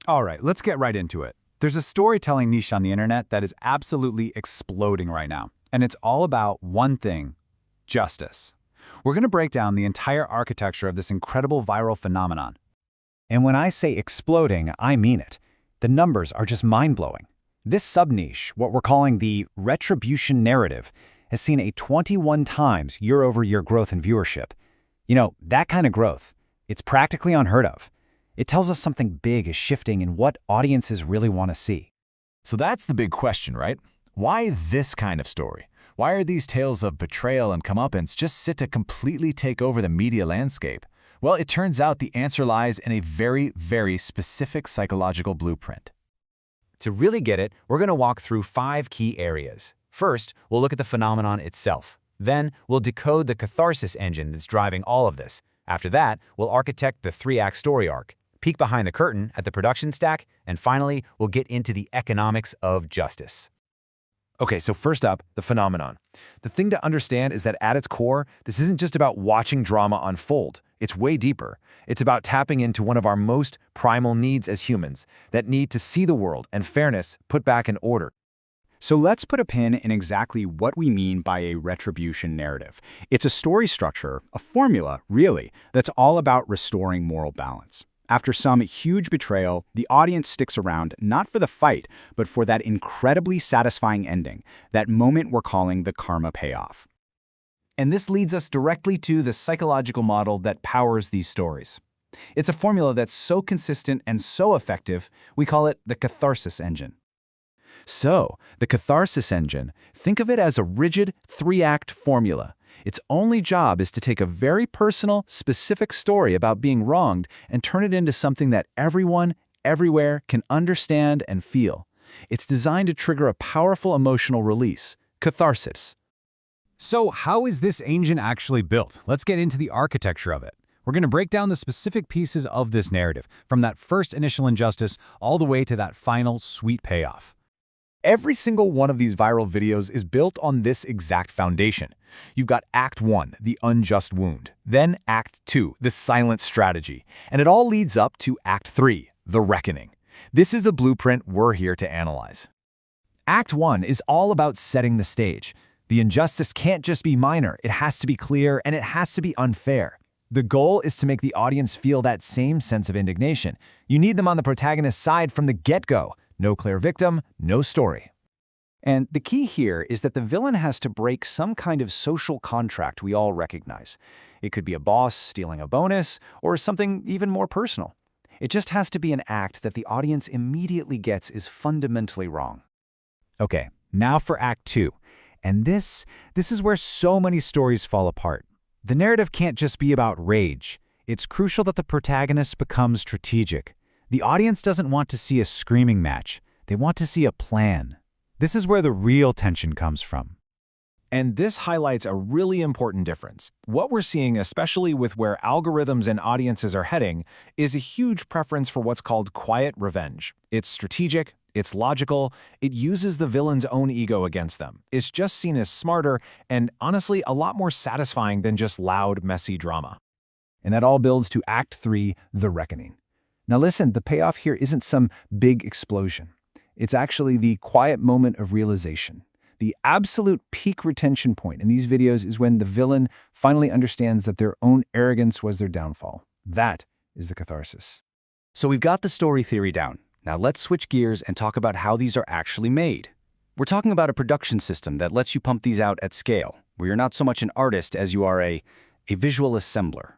All right, let's get right into it. There's a storytelling niche on the internet that is absolutely exploding right now, and it's all about one thing: justice. We're going to break down the entire architecture of this incredible viral phenomenon. And when I say exploding, I mean it. The numbers are just mind-blowing. This sub-niche, what we're calling the Retribution Narrative, has seen a 21 times year-over-year growth in viewership. You know, that kind of growth, it's practically unheard of. It tells us something big is shifting in what audiences really want to see. So that's the big question, right? Why this kind of story? Why are these tales of betrayal and comeuppance just set to completely take over the media landscape? Well, it turns out the answer lies in a very, very specific psychological blueprint. To really get it, we're going to walk through 5 key areas. First, we'll look at the phenomenon itself. Then, we'll decode the Catharsis Engine that's driving all of this. After that, we'll architect the 3-act story arc, peek behind the curtain at the production stack, and finally, we'll get into the economics of justice. Okay, so first up, the phenomenon. The thing to understand is that at its core, this isn't just about watching drama unfold. It's way deeper. It's about tapping into one of our most primal needs as humans, that need to see the world and fairness put back in order. So let's put a pin in exactly what we mean by a retribution narrative. It's a story structure, a formula, really, that's all about restoring moral balance. After some huge betrayal, the audience sticks around not for the fight, but for that incredibly satisfying ending, that moment we're calling the karma payoff. And this leads us directly to the psychological model that powers these stories. It's a formula that's so consistent and so effective, we call it the Catharsis Engine. So, the Catharsis Engine, think of it as a rigid 3-act formula. Its only job is to take a very personal, specific story about being wronged and turn it into something that everyone, everywhere can understand and feel. It's designed to trigger a powerful emotional release, catharsis. So how is this engine actually built? Let's get into the architecture of it. We're going to break down the specific pieces of this narrative, from that first initial injustice all the way to that final sweet payoff. Every single one of these viral videos is built on this exact foundation. You've got Act 1, the unjust wound, then Act 2, the silent strategy, and it all leads up to Act 3, the reckoning. This is the blueprint we're here to analyze. Act 1 is all about setting the stage. The injustice can't just be minor, it has to be clear, and it has to be unfair. The goal is to make the audience feel that same sense of indignation. You need them on the protagonist's side from the get-go. No clear victim, no story. And the key here is that the villain has to break some kind of social contract we all recognize. It could be a boss stealing a bonus, or something even more personal. It just has to be an act that the audience immediately gets is fundamentally wrong. Okay, now for Act 2. And this is where so many stories fall apart. The narrative can't just be about rage. It's crucial that the protagonist becomes strategic. The audience doesn't want to see a screaming match. They want to see a plan. This is where the real tension comes from. And this highlights a really important difference. What we're seeing, especially with where algorithms and audiences are heading, is a huge preference for what's called quiet revenge. It's strategic, it's logical, it uses the villain's own ego against them. It's just seen as smarter and, honestly, a lot more satisfying than just loud, messy drama. And that all builds to Act 3, the reckoning. Now listen, the payoff here isn't some big explosion. It's actually the quiet moment of realization. The absolute peak retention point in these videos is when the villain finally understands that their own arrogance was their downfall. That is the catharsis. So we've got the story theory down. Now let's switch gears and talk about how these are actually made. We're talking about a production system that lets you pump these out at scale, where you're not so much an artist as you are a visual assembler.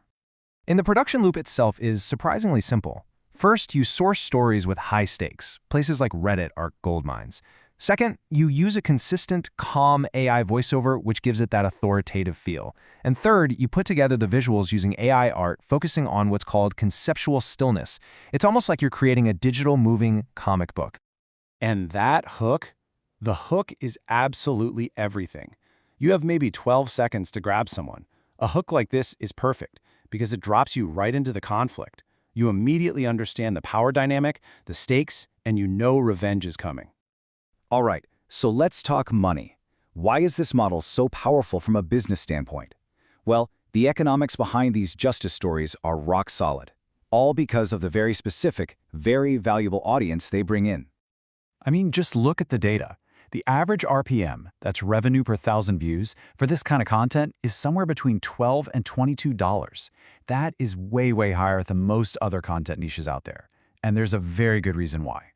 And the production loop itself is surprisingly simple. First, you source stories with high stakes. Places like Reddit are gold mines. Second, you use a consistent, calm AI voiceover, which gives it that authoritative feel. And third, you put together the visuals using AI art, focusing on what's called conceptual stillness. It's almost like you're creating a digital moving comic book. And that hook? The hook is absolutely everything. You have maybe 12 seconds to grab someone. A hook like this is perfect because it drops you right into the conflict. You immediately understand the power dynamic, the stakes, and you know revenge is coming. All right, so let's talk money. Why is this model so powerful from a business standpoint? Well, the economics behind these justice stories are rock solid. all because of the very specific, very valuable audience they bring in. I mean, just look at the data. The average RPM, that's revenue per thousand views, for this kind of content is somewhere between $12 and $22. That is way, way higher than most other content niches out there. And there's a very good reason why.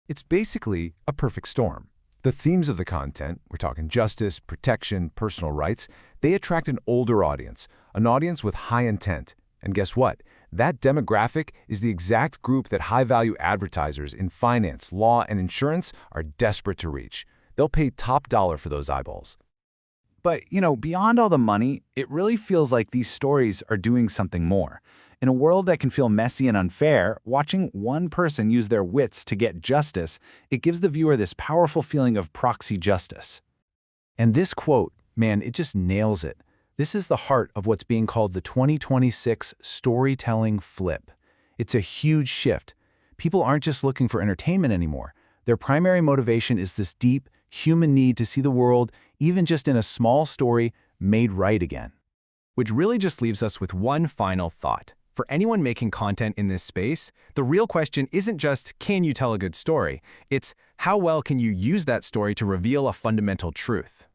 It's basically a perfect storm. The themes of the content, we're talking justice, protection, personal rights, they attract an older audience, an audience with high intent. And guess what? That demographic is the exact group that high-value advertisers in finance, law, and insurance are desperate to reach. They'll pay top dollar for those eyeballs. But, beyond all the money, it really feels like these stories are doing something more. In a world that can feel messy and unfair, watching one person use their wits to get justice, it gives the viewer this powerful feeling of proxy justice. And this quote, man, it just nails it. This is the heart of what's being called the 2026 storytelling flip. It's a huge shift. People aren't just looking for entertainment anymore. Their primary motivation is this deep, human need to see the world, even just in a small story, made right again. Which really just leaves us with one final thought. For anyone making content in this space, the real question isn't just, can you tell a good story? It's, how well can you use that story to reveal a fundamental truth?